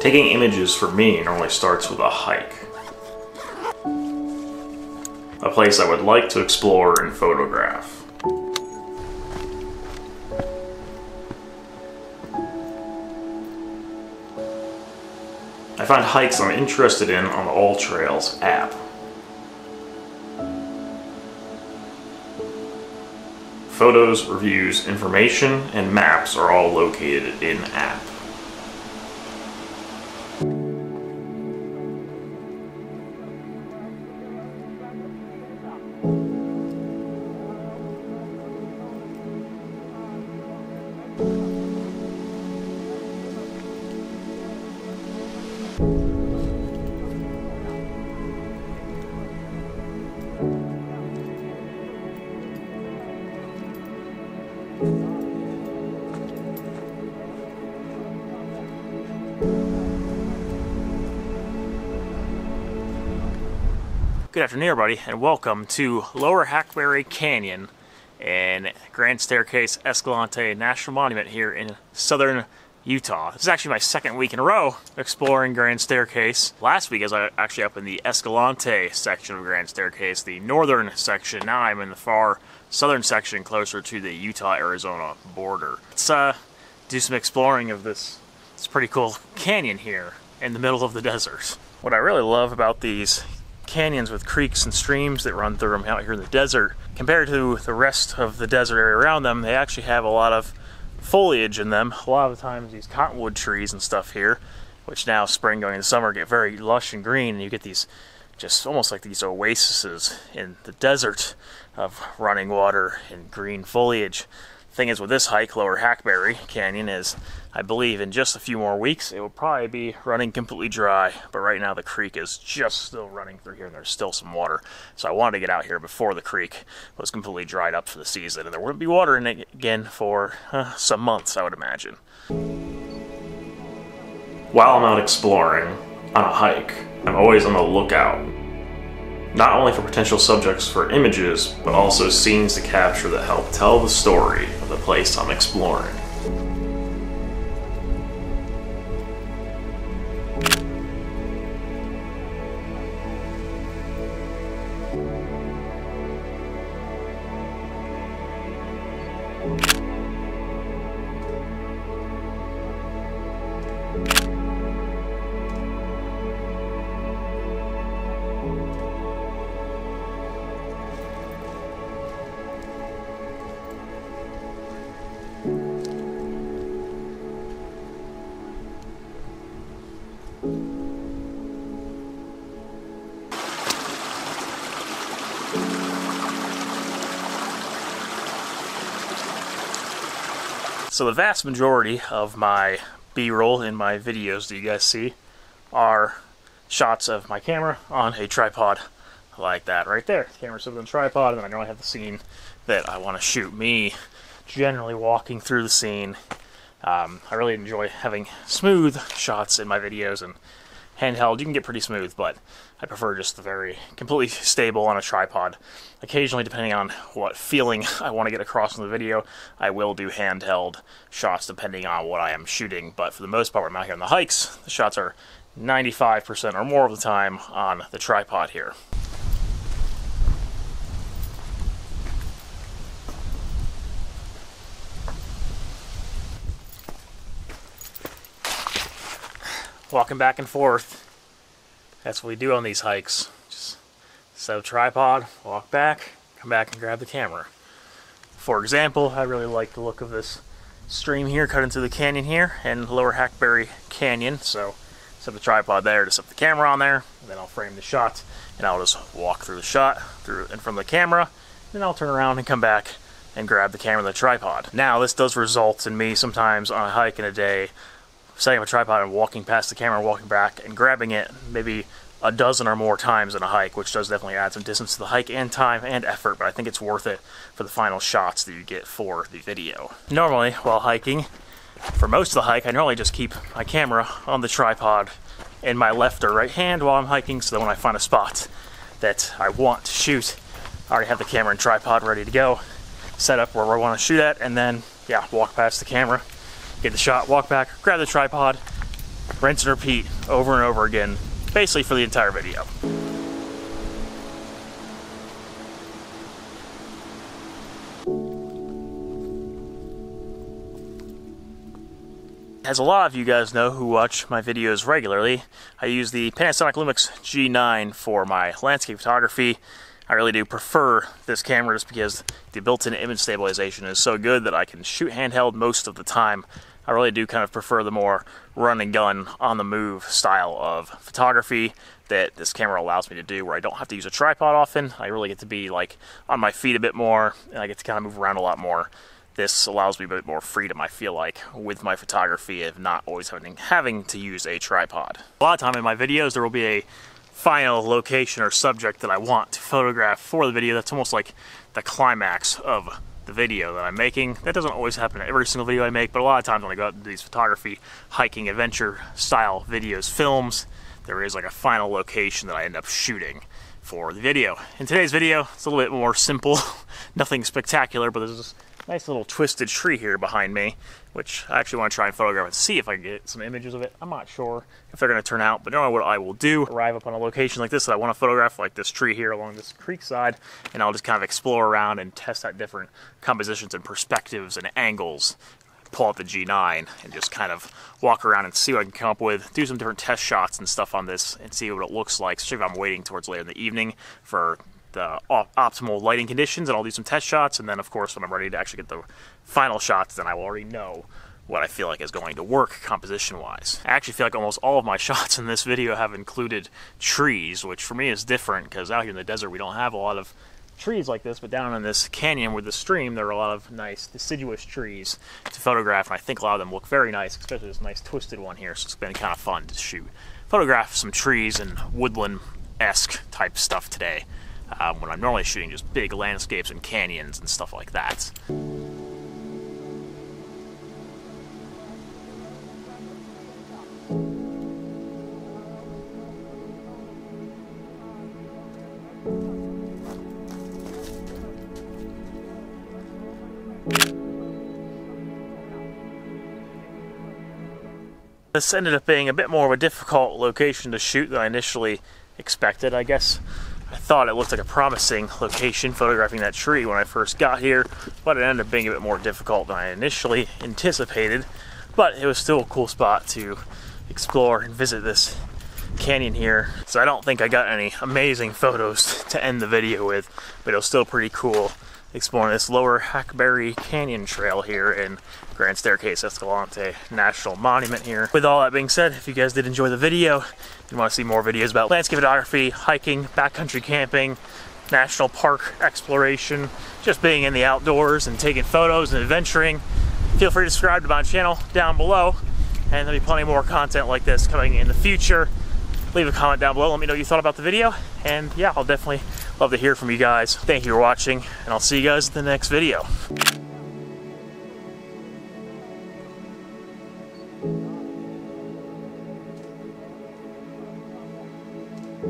Taking images for me normally starts with a hike. A place I would like to explore and photograph. I find hikes I'm interested in on the All Trails app. Photos, reviews, information, and maps are all located in app. Good afternoon, everybody, and welcome to Lower Hackberry Canyon and Grand Staircase Escalante National Monument here in southern Utah. This is actually my second week in a row exploring Grand Staircase. Last week I was actually up in the Escalante section of Grand Staircase, the northern section. Now I'm in the far southern section closer to the Utah-Arizona border. Let's do some exploring of this pretty cool canyon here in the middle of the desert. What I really love about these canyons with creeks and streams that run through them out here in the desert, compared to the rest of the desert area around them, they actually have a lot of foliage in them. A lot of the times these cottonwood trees and stuff here, which now spring going into summer, get very lush and green, and you get these just almost like these oases in the desert of running water and green foliage. The thing is with this hike, Lower Hackberry Canyon, is I believe in just a few more weeks it will probably be running completely dry, but right now the creek is just still running through here and there's still some water. So I wanted to get out here before the creek was completely dried up for the season, and there wouldn't be water in it again for some months, I would imagine. While I'm out exploring on a hike, I'm always on the lookout. Not only for potential subjects for images, but also scenes to capture that help tell the story of the place I'm exploring. So the vast majority of my B-roll in my videos that you guys see are shots of my camera on a tripod like that right there. The camera's sitting on a tripod, and then I normally have the scene that I want to shoot. Me generally walking through the scene. I really enjoy having smooth shots in my videos, and handheld you can get pretty smooth, but I prefer just the very completely stable on a tripod. Occasionally, depending on what feeling I want to get across in the video, I will do handheld shots depending on what I am shooting, but for the most part when I'm out here on the hikes, the shots are 95% or more of the time on the tripod here. Walking back and forth. That's what we do on these hikes. Just set a tripod, walk back, come back and grab the camera. For example, I really like the look of this stream here cut into the canyon here in Lower Hackberry Canyon. So set the tripod there to set the camera on there, and then I'll frame the shot, and I'll just walk through the shot through in front of the camera, then I'll turn around and come back and grab the camera and the tripod. Now this does result in me sometimes on a hike in a day setting up a tripod and walking past the camera, walking back and grabbing it maybe a dozen or more times in a hike, which does definitely add some distance to the hike and time and effort, but I think it's worth it for the final shots that you get for the video. Normally, while hiking, for most of the hike, I normally just keep my camera on the tripod in my left or right hand while I'm hiking, so that when I find a spot that I want to shoot, I already have the camera and tripod ready to go, set up where I want to shoot at, and then, yeah, walk past the camera, get the shot, walk back, grab the tripod, rinse and repeat over and over again, basically for the entire video. As a lot of you guys know who watch my videos regularly, I use the Panasonic Lumix G9 for my landscape photography. I really do prefer this camera just because the built-in image stabilization is so good that I can shoot handheld most of the time. I really do kind of prefer the more run and gun, on the move style of photography that this camera allows me to do, where I don't have to use a tripod often. I really get to be like on my feet a bit more, and I get to kind of move around a lot more. This allows me a bit more freedom, I feel like, with my photography of not always having to use a tripod. A lot of time in my videos there will be a final location or subject that I want to photograph for the video. That's almost like the climax of the video that I'm making. That doesn't always happen in every single video I make, but a lot of times when I go out and do these photography, hiking, adventure style videos, films, there is like a final location that I end up shooting for the video. In today's video, it's a little bit more simple, nothing spectacular, but there's this nice little twisted tree here behind me, which I actually want to try and photograph and see if I can get some images of it. I'm not sure if they're going to turn out, but normally what I will do, arrive up on a location like this that I want to photograph, like this tree here along this creek side, and I'll just kind of explore around and test out different compositions and perspectives and angles. Pull out the G9 and just kind of walk around and see what I can come up with, do some different test shots and stuff on this and see what it looks like, especially if I'm waiting towards later in the evening for the optimal lighting conditions, and I'll do some test shots, and then of course when I'm ready to actually get the final shots, then I will already know what I feel like is going to work composition wise. I actually feel like almost all of my shots in this video have included trees, which for me is different because out here in the desert we don't have a lot of trees like this, but down in this canyon with the stream there are a lot of nice deciduous trees to photograph, and I think a lot of them look very nice, especially this nice twisted one here, so it's been kind of fun to photograph some trees and woodland-esque type stuff today. When I'm normally shooting just big landscapes and canyons and stuff like that. This ended up being a bit more of a difficult location to shoot than I initially expected, I guess. I thought it looked like a promising location, photographing that tree when I first got here, but it ended up being a bit more difficult than I initially anticipated. But it was still a cool spot to explore and visit this canyon here. So I don't think I got any amazing photos to end the video with, but it was still pretty cool exploring this lower Hackberry Canyon trail here in Grand Staircase Escalante National Monument here. With all that being said, if you guys did enjoy the video and want to see more videos about landscape photography, hiking, backcountry camping, national park exploration, just being in the outdoors and taking photos and adventuring, feel free to subscribe to my channel down below, and there'll be plenty more content like this coming in the future. Leave a comment down below, let me know what you thought about the video, and yeah, I'll definitely love to hear from you guys. Thank you for watching, and I'll see you guys in the next video.